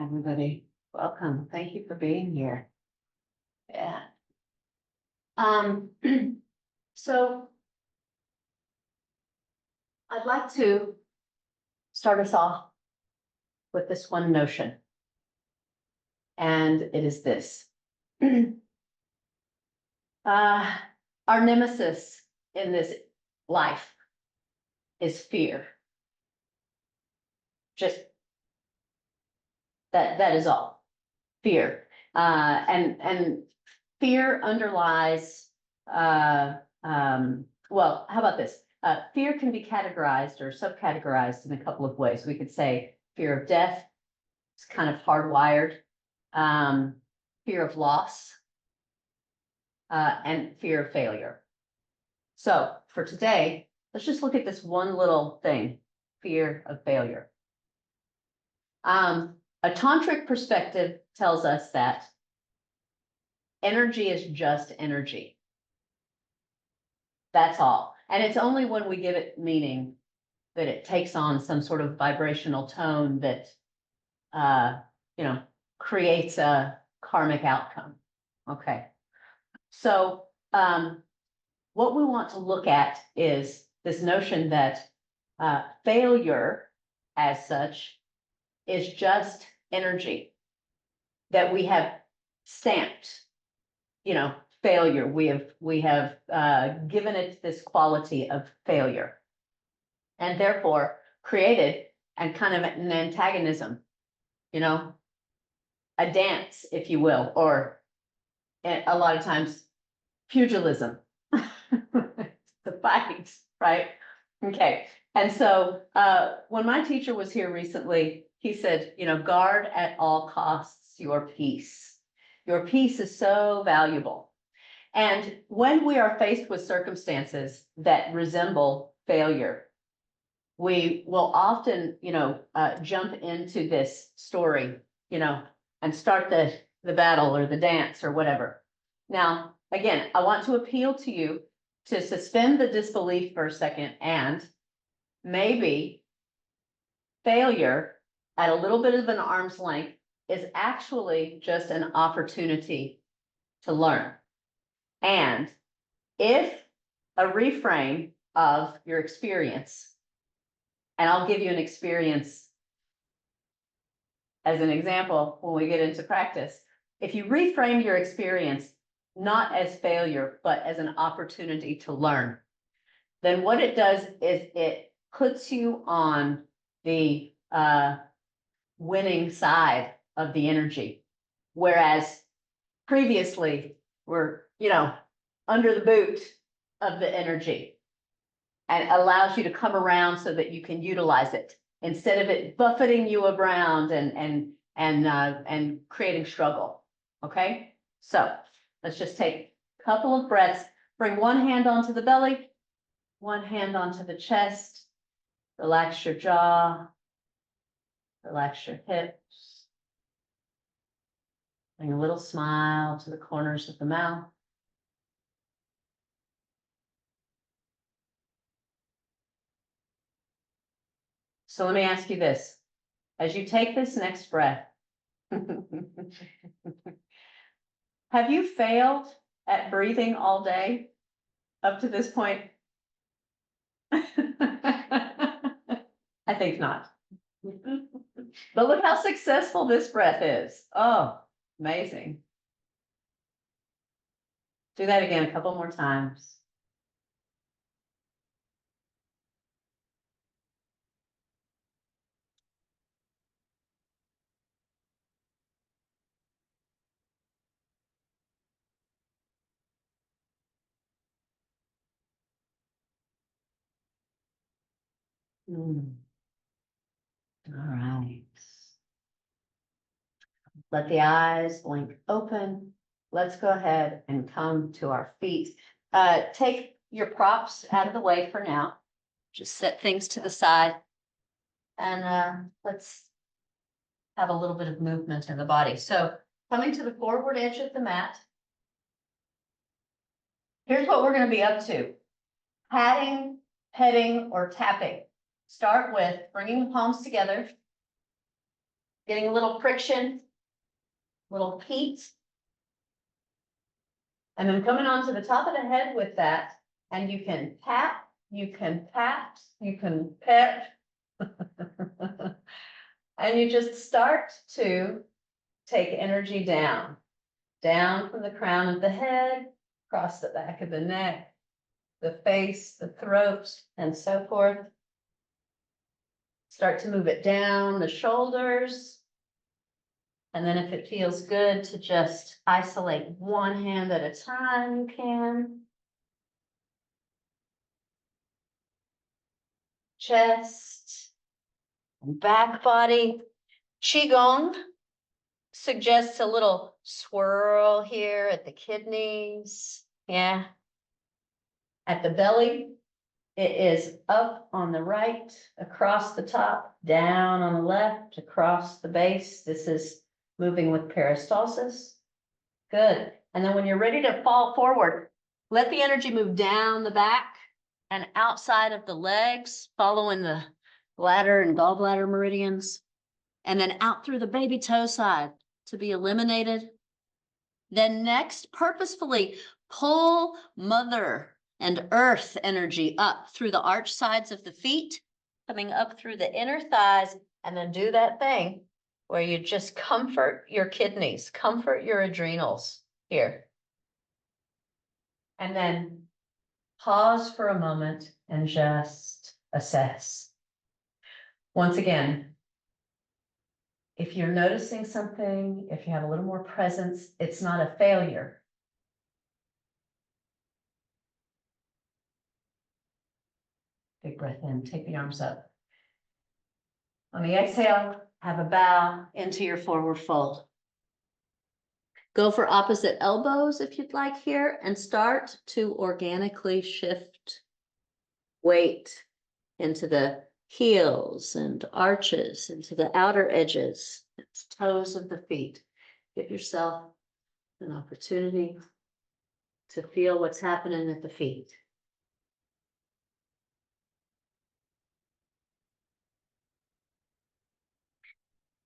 everybody. Welcome. Thank you for being here. Yeah. So I'd like to start us off with this one notion. And it is this. Our nemesis in this life is fear. Just that is all. Fear. And fear underlies well, how about this? Fear can be categorized or subcategorized in a couple of ways. We could say fear of death, it's kind of hardwired, fear of loss, and fear of failure. So for today, let's just look at this one little thing, fear of failure. A tantric perspective tells us that energy is just energy. That's all. And it's only when we give it meaning that it takes on some sort of vibrational tone that, creates a karmic outcome. Okay. So what we want to look at is this notion that failure as such is just energy that we have stamped, failure. We have given it this quality of failure, and therefore created and kind of an antagonism, a dance, if you will, or a lot of times pugilism, the fight, right? Okay. And so when my teacher was here recently, he said, guard at all costs your peace. Your peace is so valuable. And when we are faced with circumstances that resemble failure, we will often, jump into this story, and start the battle or the dance or whatever. Now, again, I want to appeal to you to suspend the disbelief for a second, and maybe failure at a little bit of an arm's length is actually just an opportunity to learn. And if a reframe of your experience, and I'll give you an experience as an example when we get into practice, if you reframe your experience not as failure, but as an opportunity to learn, then what it does is it puts you on the winning side of the energy. Whereas previously we're, under the boot of the energy, and allows you to come around so that you can utilize it instead of it buffeting you around and creating struggle. Okay, so let's just take a couple of breaths. Bring one hand onto the belly, one hand onto the chest. Relax your jaw, relax your hips. Bring a little smile to the corners of the mouth. So let me ask you this. As you take this next breath, have you failed at breathing all day up to this point? I think not. But look how successful this breath is. Oh, amazing. Do that again a couple more times. All right. Let the eyes blink open. Let's go ahead and come to our feet. Take your props out of the way for now. Just set things to the side. And let's have a little bit of movement in the body. So coming to the forward edge of the mat. Here's what we're going to be up to. Patting, petting, or tapping. Start with bringing the palms together. getting a little friction, little heat. And then coming onto the top of the head with that, and you can pat, you can pat, you can pet. And you just start to take energy down, down from the crown of the head, across the back of the neck, the face, the throat, and so forth. Start to move it down the shoulders. And then if it feels good to just isolate one hand at a time, you can. Chest and back body. Qigong suggests a little swirl here at the kidneys. Yeah. At the belly, it is up on the right, across the top, down on the left, across the base. This is moving with peristalsis. Good. And then when you're ready to fall forward, let the energy move down the back and outside of the legs, following the bladder and gallbladder meridians, and then out through the baby toe side to be eliminated. Then next, purposefully pull mother and earth energy up through the arch sides of the feet, coming up through the inner thighs, and then do that thing where you just comfort your kidneys, comfort your adrenals here. And then pause for a moment and just assess. Once again, if you're noticing something, if you have a little more presence, it's not a failure. Big breath in, take the arms up. On the exhale, have a bow into your forward fold. Go for opposite elbows if you'd like here, and start to organically shift weight into the heels and arches, into the outer edges, toes of the feet. Give yourself an opportunity to feel what's happening at the feet.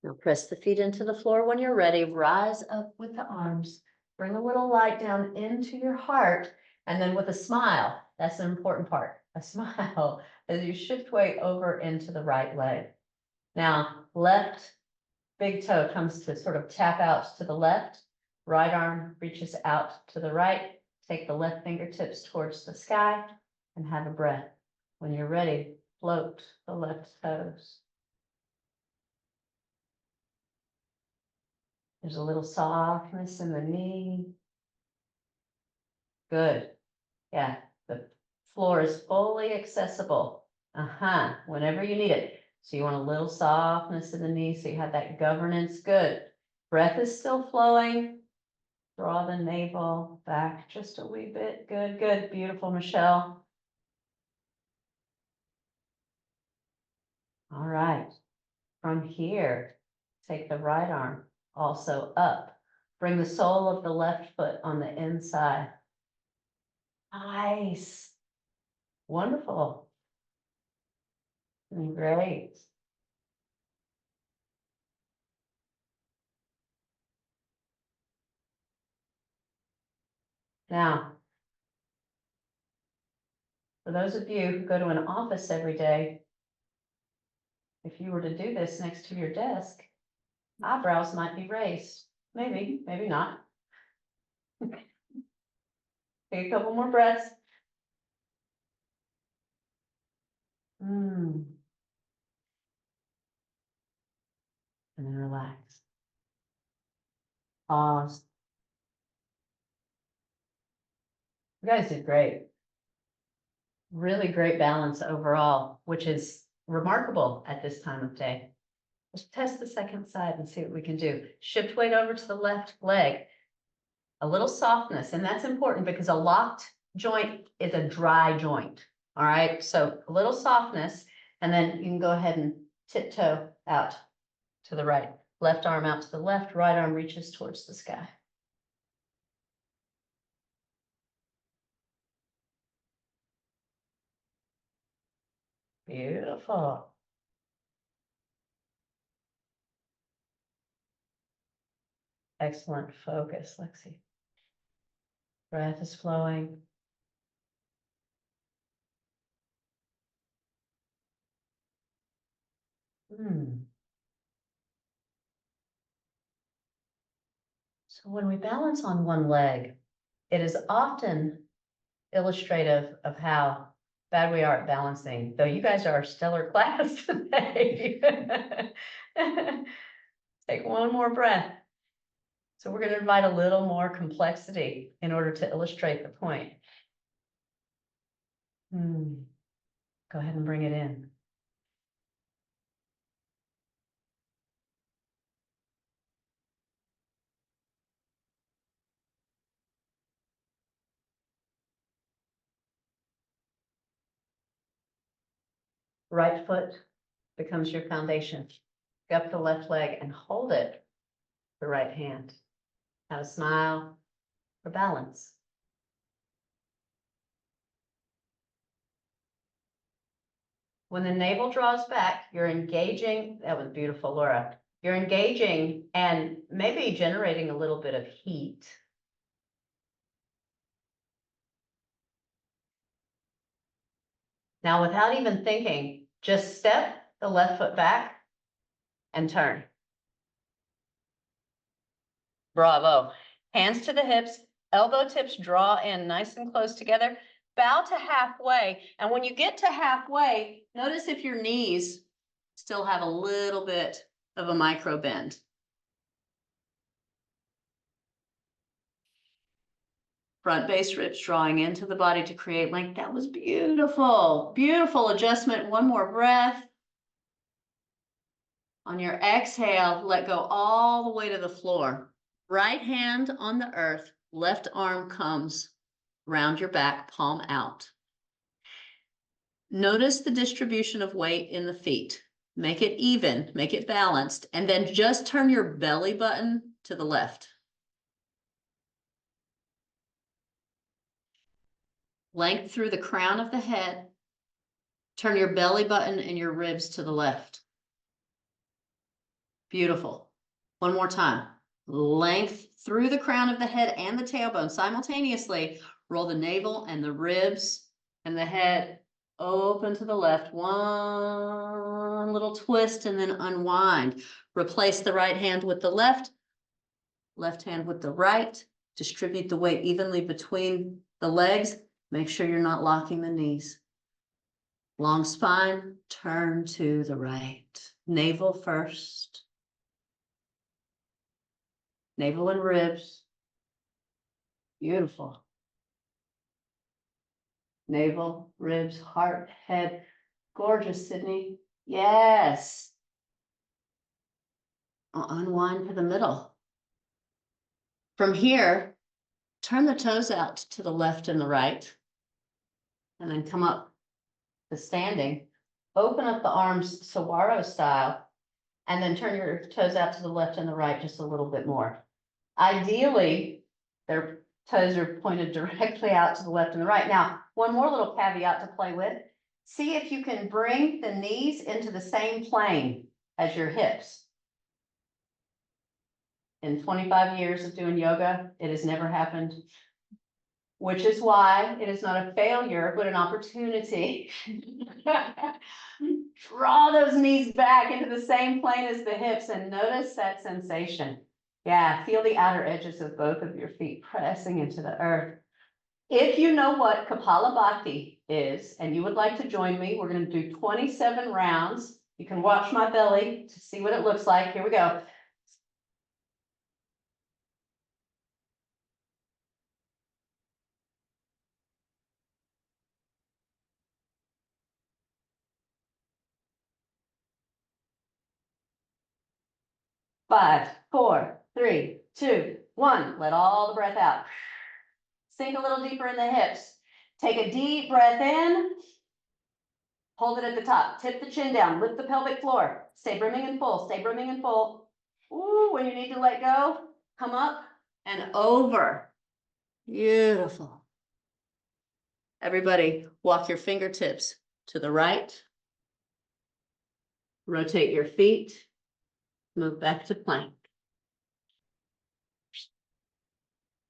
Now press the feet into the floor when you're ready. Rise up with the arms. Bring a little light down into your heart. And then with a smile, that's an important part, a smile as you shift weight over into the right leg. Now, left big toe comes to sort of tap out to the left. Right arm reaches out to the right. Take the left fingertips towards the sky and have a breath. When you're ready, float the left toes. There's a little softness in the knee. Good. Yeah, the floor is fully accessible. Whenever you need it. So you want a little softness in the knee so you have that governance. Good. Breath is still flowing. Draw the navel back just a wee bit. Good, good. Beautiful, Michelle. All right. From here, take the right arm also up. Bring the sole of the left foot on the inside. Nice. Wonderful. Great. Now, for those of you who go to an office every day, if you were to do this next to your desk, eyebrows might be raised. Maybe, maybe not. Take a couple more breaths. And then relax. Pause. You guys did great. Really great balance overall, which is remarkable at this time of day. Let's test the second side and see what we can do. Shift weight over to the left leg. A little softness, and that's important because a locked joint is a dry joint. All right, so a little softness, and then you can go ahead and tiptoe out to the right. Left arm out to the left, right arm reaches towards the sky. Beautiful. Excellent. Focus, Lexi. Breath is flowing. So when we balance on one leg, it is often illustrative of how bad we are at balancing, though you guys are a stellar class today. Take one more breath. So we're going to invite a little more complexity in order to illustrate the point. Go ahead and bring it in. Right foot becomes your foundation. Pick up the left leg and hold it, the right hand. Have a smile for balance. When the navel draws back, you're engaging. That was beautiful, Laura. You're engaging and maybe generating a little bit of heat. Now, without even thinking, just step the left foot back and turn. Bravo. Hands to the hips, elbow tips draw in nice and close together. Bow to halfway. And when you get to halfway, notice if your knees still have a little bit of a micro bend. Front base ribs drawing into the body to create length. That was beautiful. Beautiful adjustment. One more breath. On your exhale, let go all the way to the floor. Right hand on the earth, left arm comes round your back, palm out. Notice the distribution of weight in the feet. Make it even, make it balanced, and then just turn your belly button to the left. Length through the crown of the head. Turn your belly button and your ribs to the left. Beautiful. One more time. Length through the crown of the head and the tailbone simultaneously. Roll the navel and the ribs and the head open to the left. One little twist and then unwind. Replace the right hand with the left hand with the right. Distribute the weight evenly between the legs. Make sure you're not locking the knees. Long spine, turn to the right. Navel first. Navel and ribs. Beautiful. Navel, ribs, heart, head. Gorgeous, Sydney. Yes. Unwind to the middle. From here, turn the toes out to the left and the right. And then come up to standing. Open up the arms saguaro style. And then turn your toes out to the left and the right just a little bit more. Ideally, their toes are pointed directly out to the left and the right. Now, one more little caveat to play with. See if you can bring the knees into the same plane as your hips. In 25 years of doing yoga, it has never happened, which is why it is not a failure, but an opportunity. Draw those knees back into the same plane as the hips and notice that sensation. Yeah, feel the outer edges of both of your feet pressing into the earth. If you know what Kapalabhati is, and you would like to join me, we're going to do 27 rounds. You can watch my belly to see what it looks like. Here we go. Five, four, three, two, one. Let all the breath out. Sink a little deeper in the hips. Take a deep breath in. Hold it at the top. Tip the chin down. Lift the pelvic floor. Stay brimming and full. Stay brimming and full. Ooh, when you need to let go, come up and over. Beautiful. Everybody, walk your fingertips to the right. Rotate your feet. Move back to plank.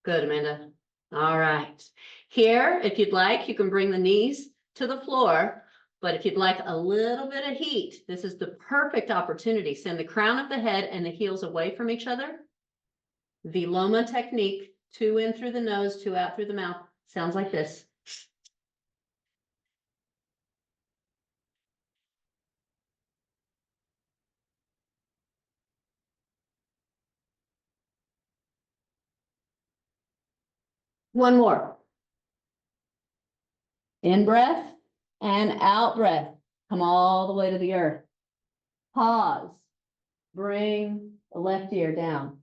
Good, Amanda. All right. Here, if you'd like, you can bring the knees to the floor, but if you'd like a little bit of heat, this is the perfect opportunity. Send the crown of the head and the heels away from each other. Viloma technique, 2 in through the nose, 2 out through the mouth. Sounds like this. One more. In breath and out breath. Come all the way to the earth. Pause. Bring the left ear down.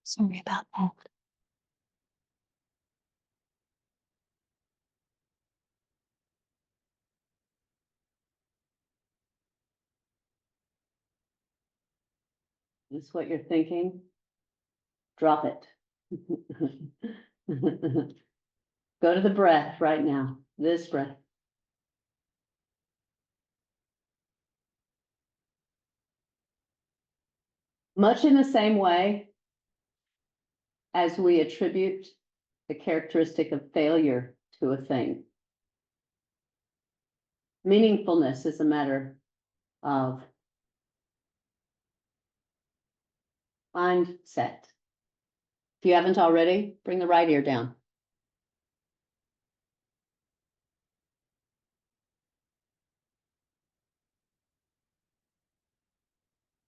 Sorry about that. This is what you're thinking? Drop it. Go to the breath right now. This breath. Much in the same way as we attribute the characteristic of failure to a thing. Meaningfulness is a matter of mindset. If you haven't already, bring the right ear down.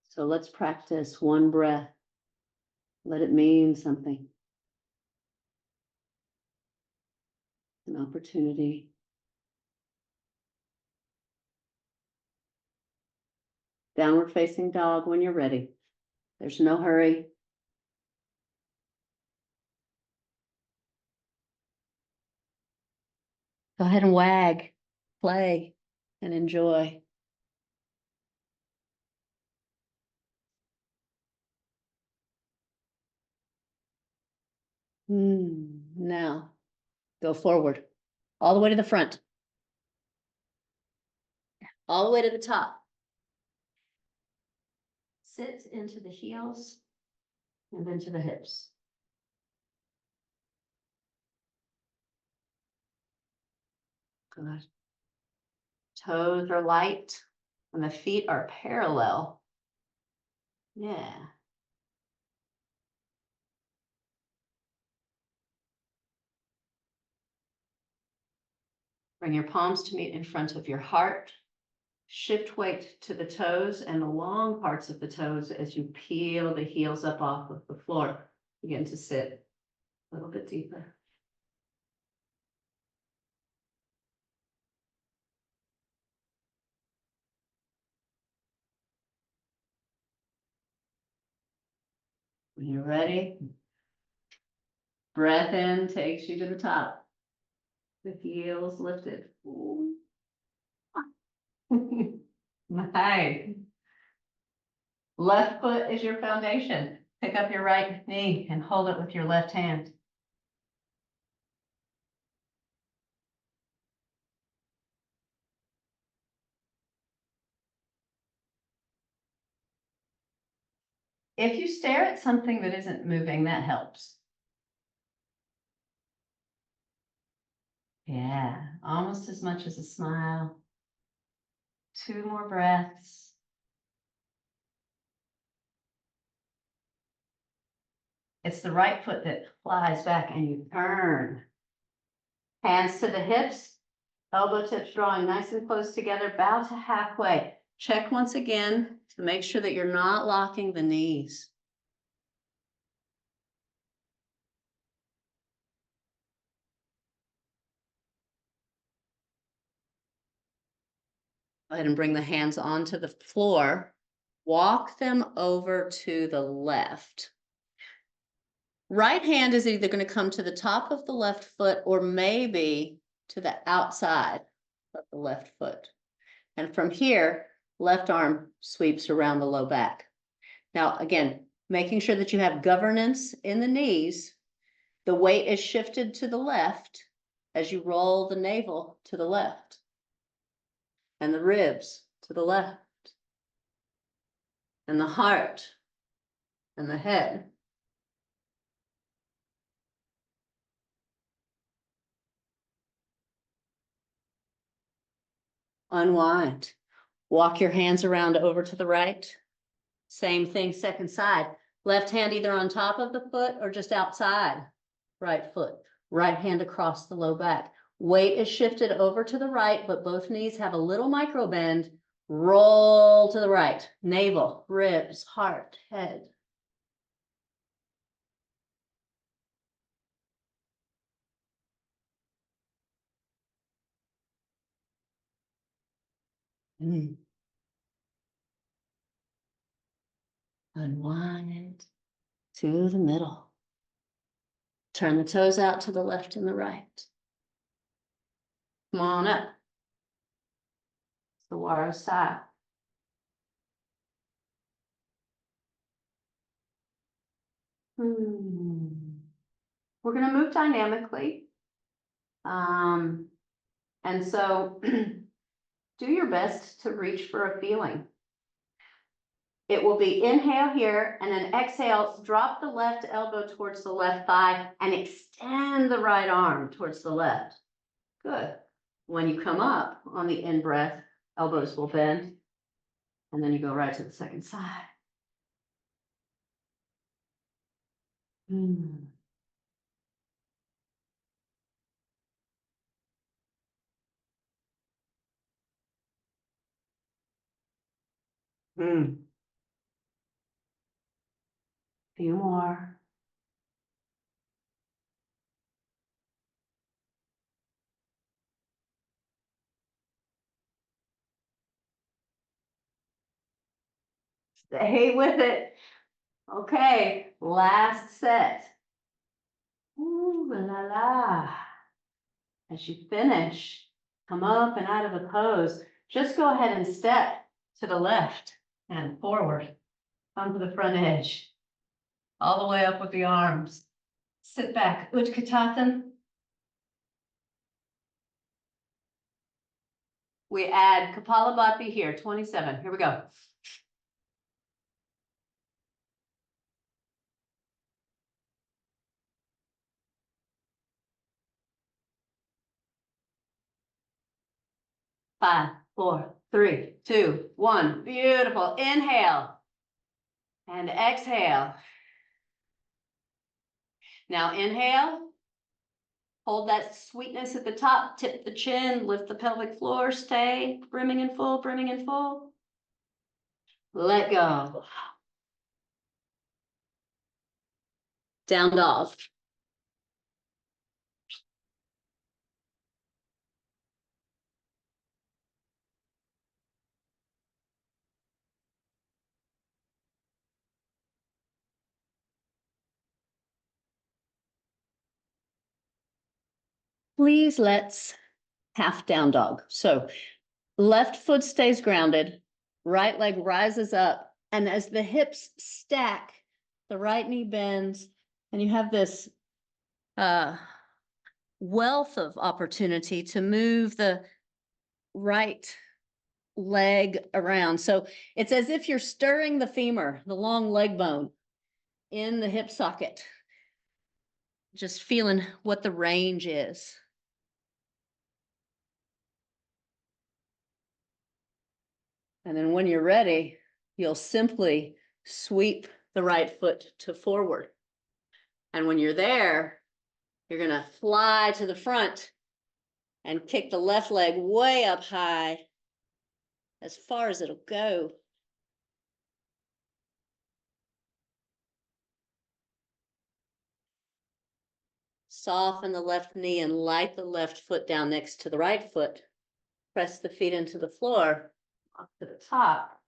So let's practice one breath. Let it mean something. An opportunity. Downward facing dog when you're ready. There's no hurry. Go ahead and wag, play, and enjoy. Now, go forward, all the way to the front. All the way to the top. Sit into the heels and then to the hips. Good. Toes are light and the feet are parallel. Yeah. Bring your palms to meet in front of your heart. Shift weight to the toes and the long parts of the toes as you peel the heels up off of the floor. Begin to sit a little bit deeper. When you're ready, breath in takes you to the top. The heels lifted. Nice. Left foot is your foundation. Pick up your right knee and hold it with your left hand. If you stare at something that isn't moving, that helps. Yeah, almost as much as a smile. 2 more breaths. It's the right foot that flies back and you turn. Hands to the hips, elbow tips drawing nice and close together, bow to halfway. Check once again to make sure that you're not locking the knees. Go ahead and bring the hands onto the floor. Walk them over to the left. Right hand is either going to come to the top of the left foot or maybe to the outside of the left foot. And from here, left arm sweeps around the low back. Now, again, making sure that you have governance in the knees. The weight is shifted to the left as you roll the navel to the left and the ribs to the left and the heart and the head unwind. Walk your hands around over to the right. Same thing, second side. Left hand either on top of the foot or just outside. Right foot. Right hand across the low back. Weight is shifted over to the right, but both knees have a little micro bend. Roll to the right. Navel, ribs, heart, head. Unwind to the middle. Turn the toes out to the left and the right. Come on up. Sawara style. We're going to move dynamically. And so do your best to reach for a feeling. It will be inhale here and then exhale, drop the left elbow towards the left thigh and extend the right arm towards the left. Good. When you come up on the in-breath, elbows will bend and then you go right to the second side. Few more. Stay with it. Okay, last set. Ooh la la. As you finish, come up and out of the pose. Just go ahead and step to the left and forward. Come to the front edge. All the way up with the arms. Sit back. Utkatasana. We add Kapalabhati here, 27. Here we go. 5, 4, 3, 2, 1. Beautiful. Inhale and exhale. Now inhale. Hold that sweetness at the top. Tip the chin. Lift the pelvic floor. Stay brimming and full, brimming and full. Let go. Down dog. Please, let's half down dog. So left foot stays grounded, right leg rises up, and as the hips stack, the right knee bends, and you have this wealth of opportunity to move the right leg around. So it's as if you're stirring the femur, the long leg bone, in the hip socket. Just feeling what the range is. And then when you're ready, you'll simply sweep the right foot to forward. And when you're there, you're going to fly to the front and kick the left leg way up high, as far as it'll go. Soften the left knee and light the left foot down next to the right foot. Press the feet into the floor, up to the top.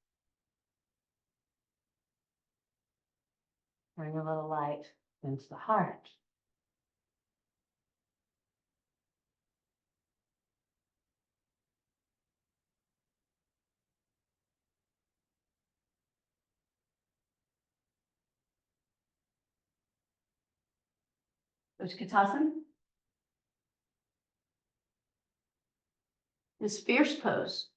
Bring a little light into the heart. Utkatasana is fierce pose.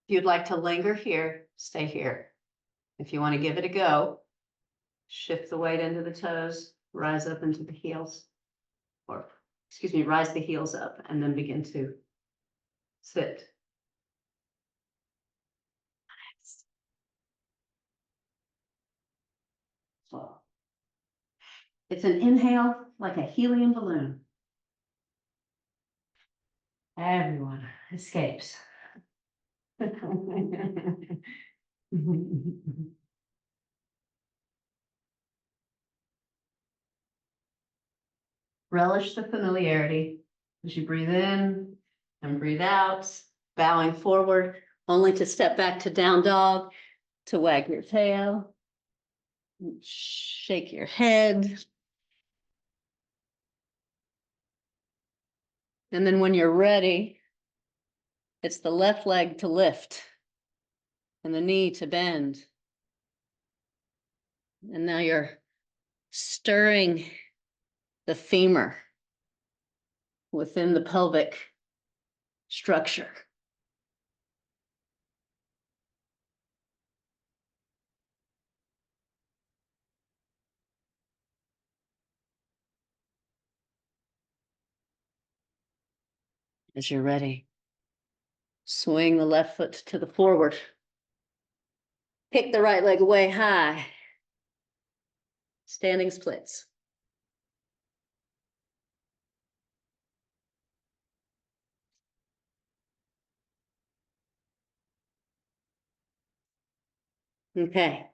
If you'd like to linger here, stay here. If you want to give it a go, shift the weight into the toes, rise up into the heels, or excuse me, rise the heels up and then begin to sit. So it's an inhale like a helium balloon. Everyone escapes. Relish the familiarity as you breathe in and breathe out, bowing forward, only to step back to down dog, to wag your tail, shake your head. And then when you're ready, it's the left leg to lift and the knee to bend. And now you're stirring the femur within the pelvic structure. As you're ready, swing the left foot to the forward. Kick the right leg way high. Standing splits. Okay.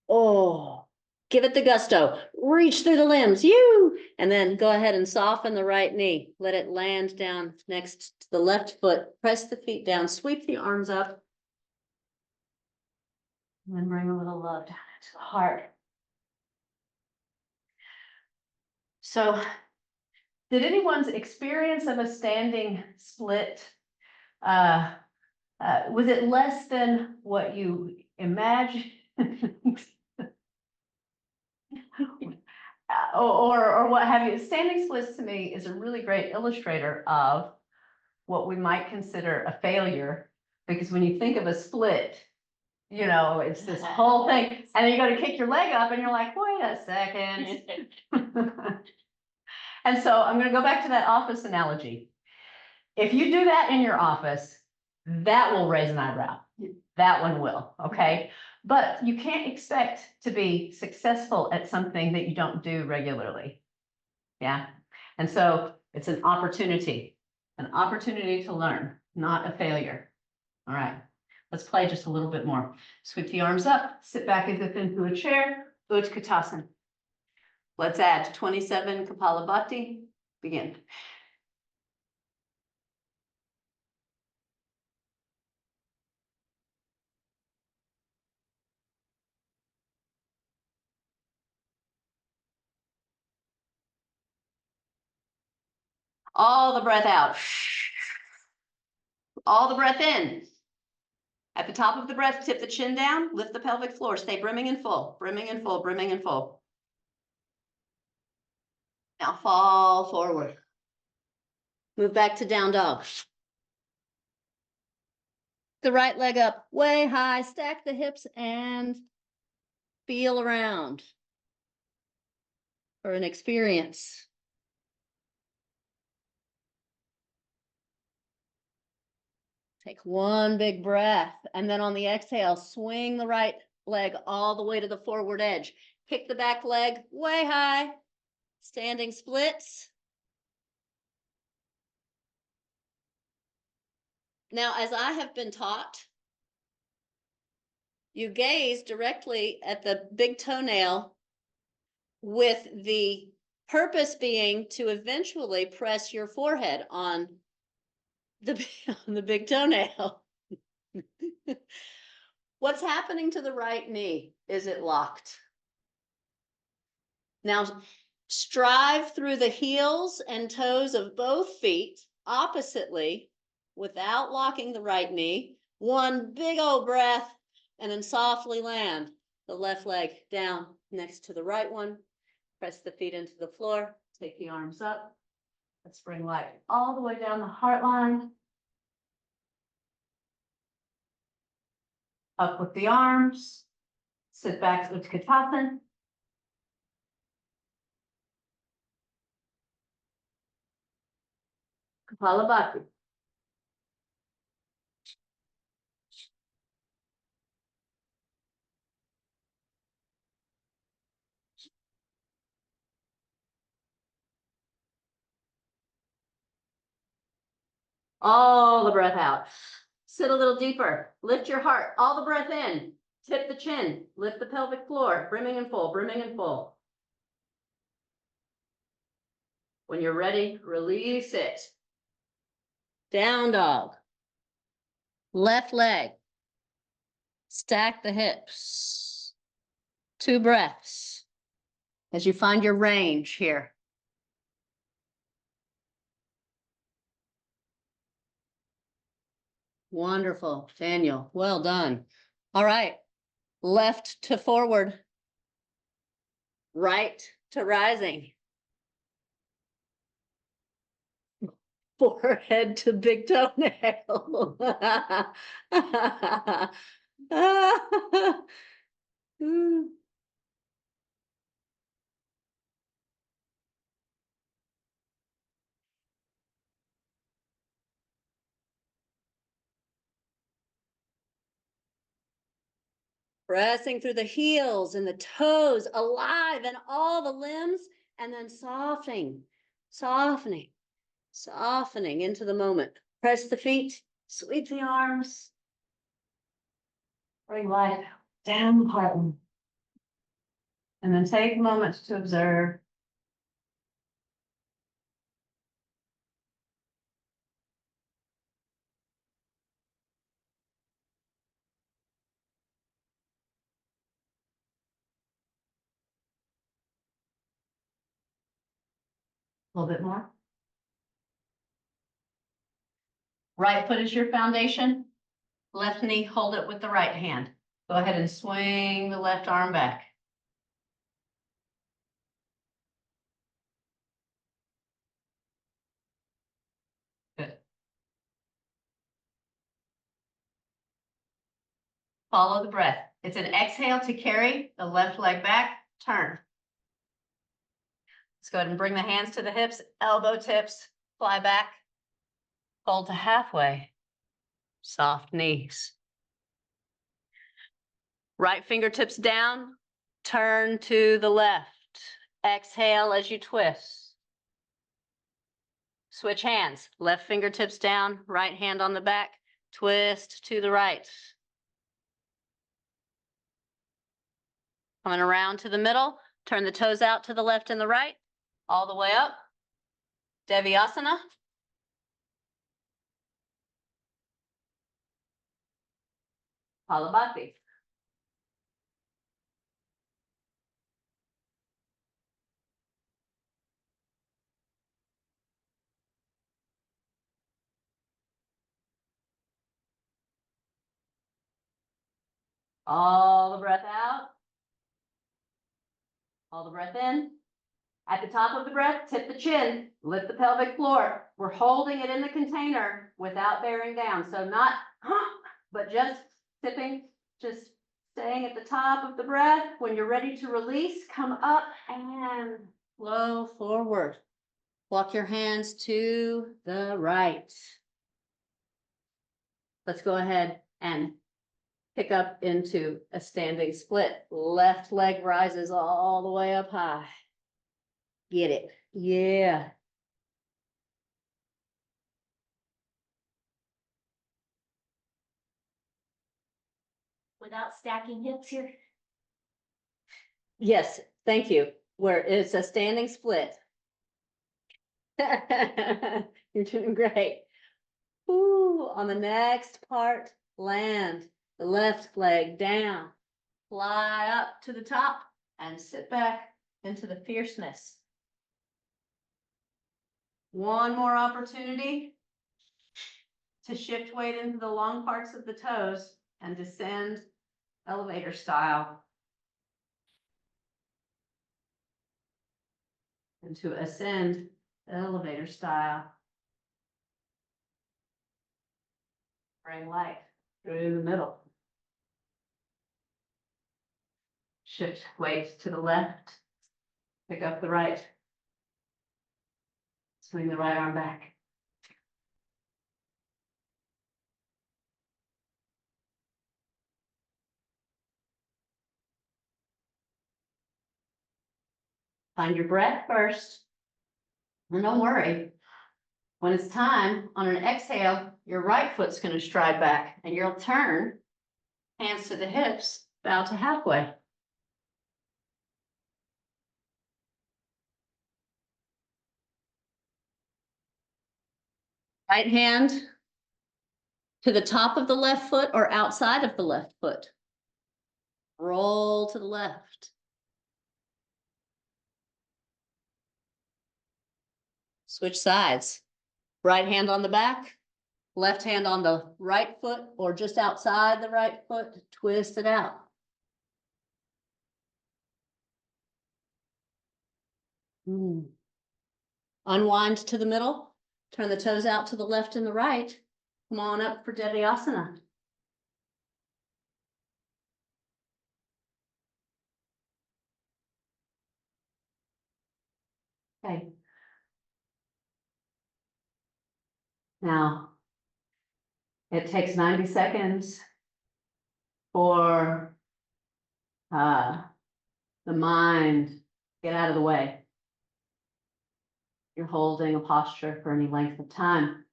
Oh, give it the gusto. Reach through the limbs. You. And then go ahead and soften the right knee. Let it land down next to the left foot. Press the feet down. Sweep the arms up. And then bring a little love down into the heart. So, did anyone's experience of a standing split, was it less than what you imagined? or what have you? Standing splits to me is a really great illustrator of what we might consider a failure, because when you think of a split, you know, it's this whole thing, and then you go to kick your leg up and you're like, wait a second. And so I'm going to go back to that office analogy. If you do that in your office, that will raise an eyebrow. That one will, okay? But you can't expect to be successful at something that you don't do regularly. Yeah. And so it's an opportunity to learn, not a failure. All right. Let's play just a little bit more. Sweep the arms up, sit back as if into a chair, Utkatasana. Let's add 27 Kapalabhati. Begin. All the breath out. All the breath in. At the top of the breath, tip the chin down, lift the pelvic floor, stay brimming and full, brimming and full, brimming and full. Now fall forward. Move back to down dog. The right leg up way high, stack the hips and feel around for an experience. Take one big breath, and then on the exhale, swing the right leg all the way to the forward edge. Kick the back leg way high, standing splits. Now, as I have been taught, you gaze directly at the big toenail, with the purpose being to eventually press your forehead on the big toenail. What's happening to the right knee? Is it locked? Now, strive through the heels and toes of both feet oppositely without locking the right knee. One big old breath, and then softly land the left leg down next to the right one. Press the feet into the floor, take the arms up. Let's bring light all the way down the heart line. Up with the arms. Sit back, Utkatasana. Kapalabhati. All the breath out. Sit a little deeper. Lift your heart. All the breath in. Tip the chin. Lift the pelvic floor. Brimming and full, brimming and full. When you're ready, release it. Down dog. Left leg. Stack the hips. 2 breaths. As you find your range here. Wonderful, Daniel. Well done. All right. Left to forward. Right to rising. Forehead to big toenail. Pressing through the heels and the toes, alive in all the limbs, and then softening, softening, softening into the moment. Press the feet, sweep the arms. Bring life down the heart. And then take moments to observe. A little bit more. Right foot is your foundation. Left knee, hold it with the right hand. Go ahead and swing the left arm back. Good. Follow the breath. It's an exhale to carry the left leg back, turn. Let's go ahead and bring the hands to the hips, elbow tips, fly back. Fold to halfway. Soft knees. Right fingertips down, turn to the left. Exhale as you twist. Switch hands, left fingertips down, right hand on the back, twist to the right. Coming around to the middle, turn the toes out to the left and the right, all the way up. Devyasana. Palabhati. All the breath out. All the breath in. At the top of the breath, tip the chin, lift the pelvic floor. We're holding it in the container without bearing down. So not, but just tipping, just staying at the top of the breath. When you're ready to release, come up and flow forward. Walk your hands to the right. Let's go ahead and pick up into a standing split. Left leg rises all the way up high. Get it. Yeah. Without stacking hips here? Yes, thank you. Where it's a standing split. You're doing great. Ooh, on the next part, land the left leg down, fly up to the top and sit back into the fierceness. One more opportunity to shift weight into the long parts of the toes and descend elevator style. And to ascend elevator style. Bring light through the middle. Shift weight to the left. Pick up the right. Swing the right arm back. Find your breath first. And don't worry. When it's time, on an exhale, your right foot's going to stride back and you'll turn, hands to the hips, bow to halfway. Right hand to the top of the left foot or outside of the left foot. Roll to the left. Switch sides. Right hand on the back, left hand on the right foot or just outside the right foot, twist it out. Unwind to the middle, turn the toes out to the left and the right. Come on up for Devyasana. Okay. Now, it takes 90 seconds for the mind get out of the way. You're holding a posture for any length of time.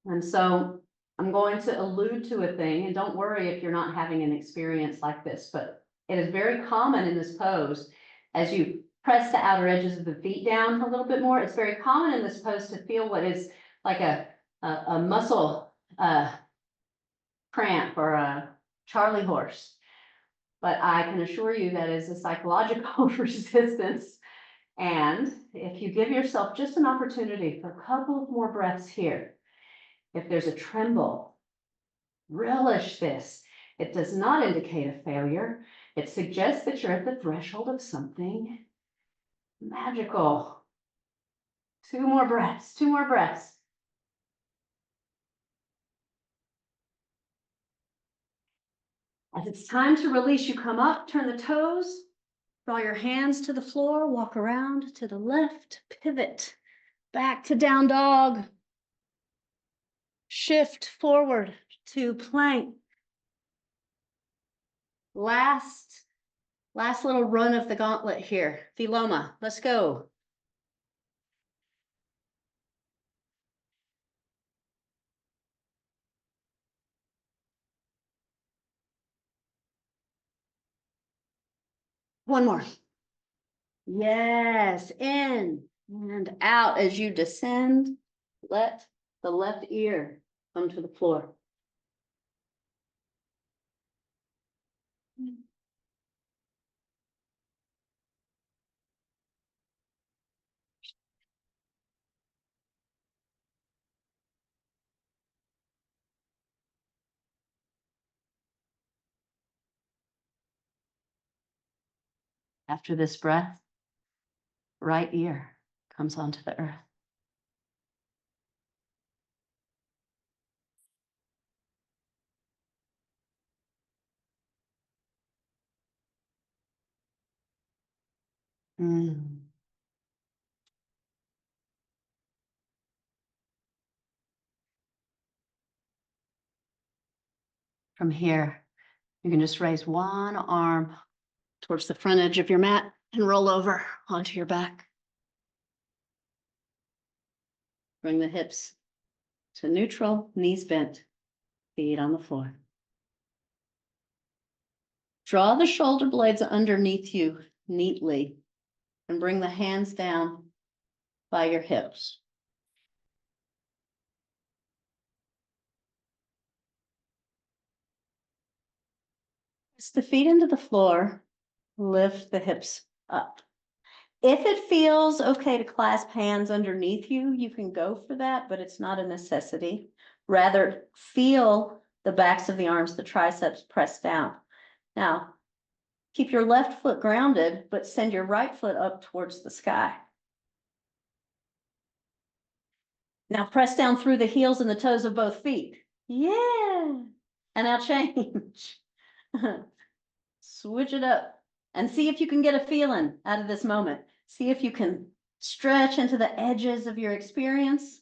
And so I'm going to allude to a thing, and don't worry if you're not having an experience like this, but it is very common in this pose, as you press the outer edges of the feet down a little bit more, it's very common in this pose to feel what is like a muscle cramp or a Charlie horse. But I can assure you that is a psychological resistance. And if you give yourself just an opportunity for a couple of more breaths here, if there's a tremble, relish this. It does not indicate a failure. It suggests that you're at the threshold of something magical. Two more breaths, two more breaths. As it's time to release, you come up, turn the toes, draw your hands to the floor, walk around to the left, pivot, back to down dog. Shift forward to plank. Last little run of the gauntlet here. Viloma, let's go. One more. Yes, in and out as you descend. Let the left ear come to the floor. After this breath, right ear comes onto the earth. From here, you can just raise one arm towards the front edge of your mat and roll over onto your back. Bring the hips to neutral, knees bent, feet on the floor. Draw the shoulder blades underneath you neatly and bring the hands down by your hips. Press the feet into the floor, lift the hips up. If it feels okay to clasp hands underneath you, you can go for that, but it's not a necessity. Rather, feel the backs of the arms, the triceps pressed down. Now, keep your left foot grounded, but send your right foot up towards the sky. Now press down through the heels and the toes of both feet. Yeah. And now change. Switch it up and see if you can get a feeling out of this moment. See if you can stretch into the edges of your experience.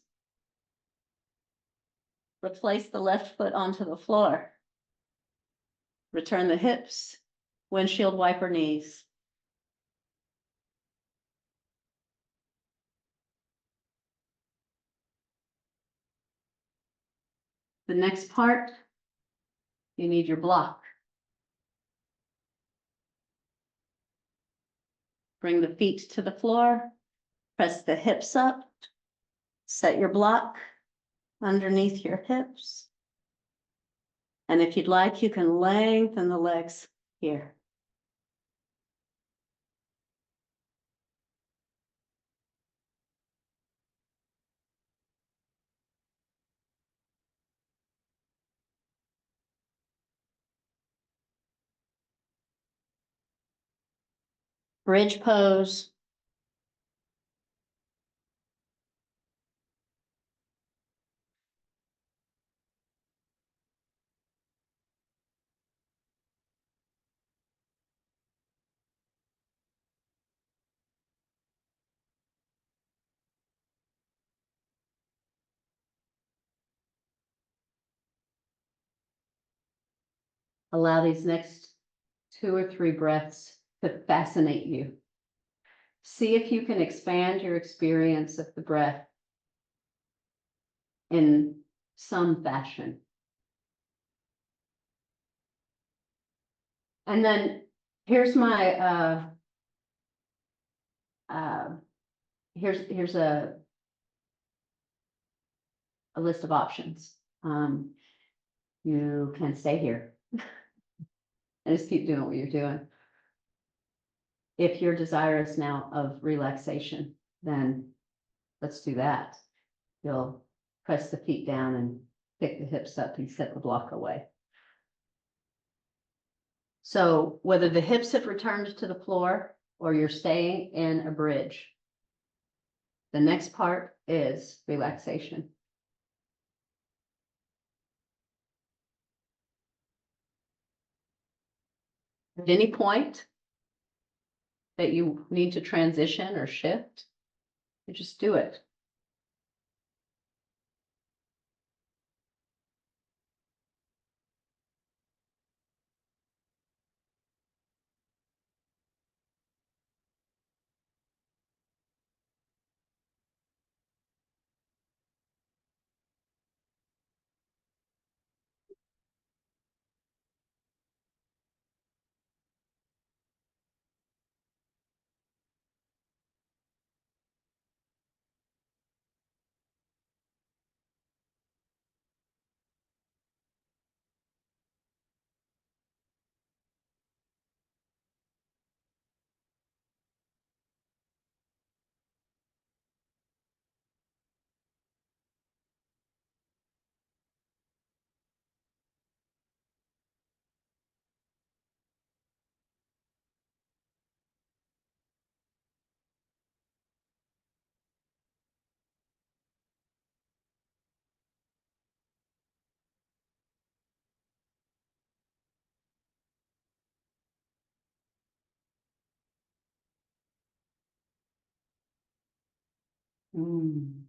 Replace the left foot onto the floor. Return the hips, windshield wiper knees. The next part, you need your block. Bring the feet to the floor, press the hips up, set your block underneath your hips. And if you'd like, you can lengthen the legs here. Bridge pose. Allow these next 2 or 3 breaths to fascinate you. See if you can expand your experience of the breath in some fashion. And then here's my here's a list of options. You can stay here and just keep doing what you're doing. If you're desirous now of relaxation, then let's do that. You'll press the feet down and pick the hips up and set the block away. So whether the hips have returned to the floor or you're staying in a bridge, the next part is relaxation. At any point that you need to transition or shift, you just do it. Mm.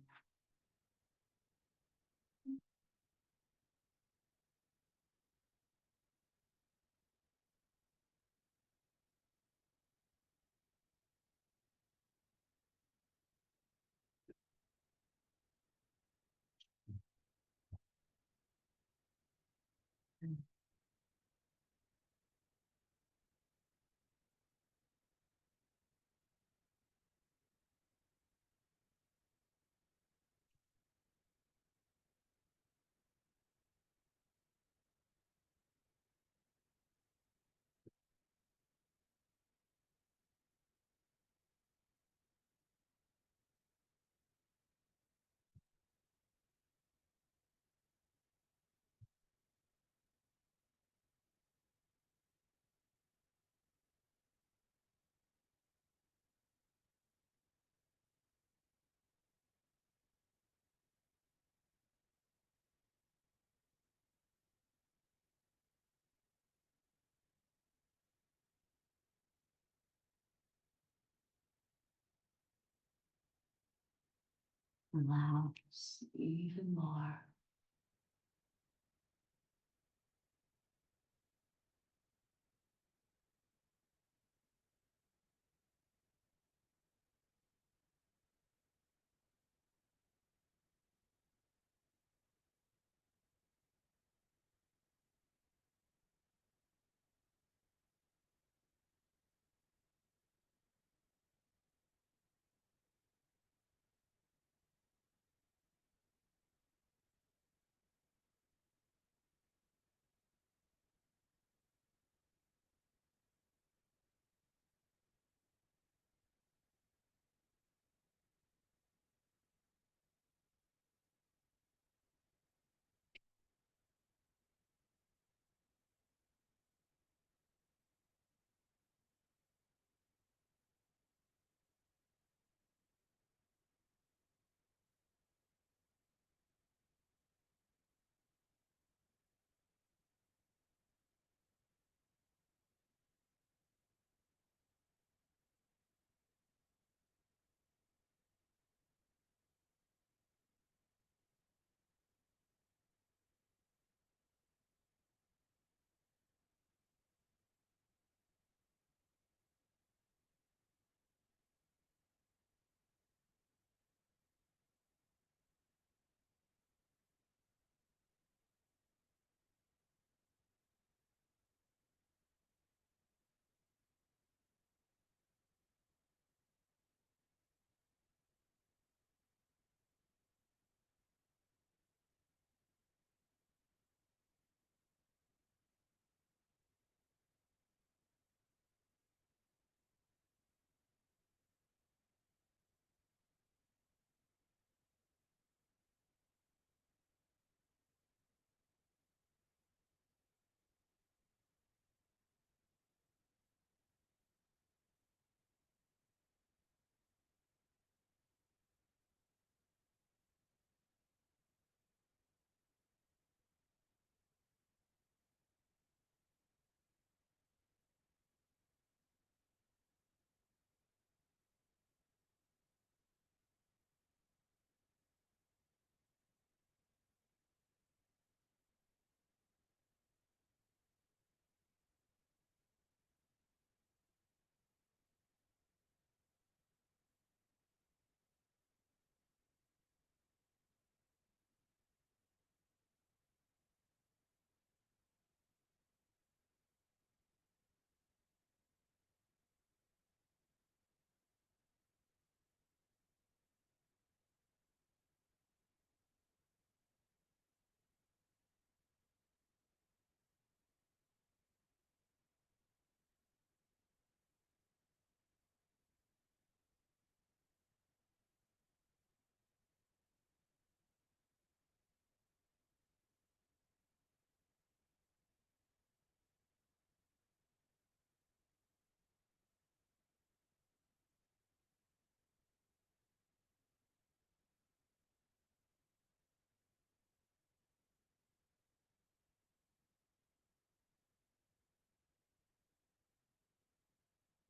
allows even more.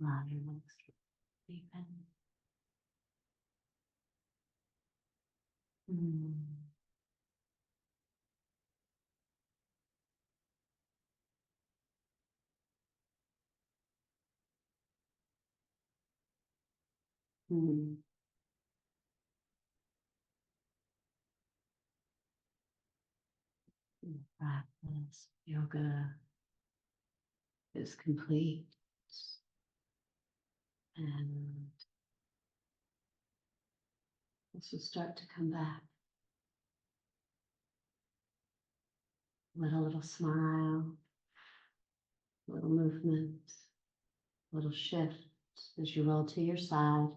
Allow your legs to deepen. Mm. Mm. Practice yoga is complete, and this will start to come back with a little smile, little movement, little shift as you roll to your side.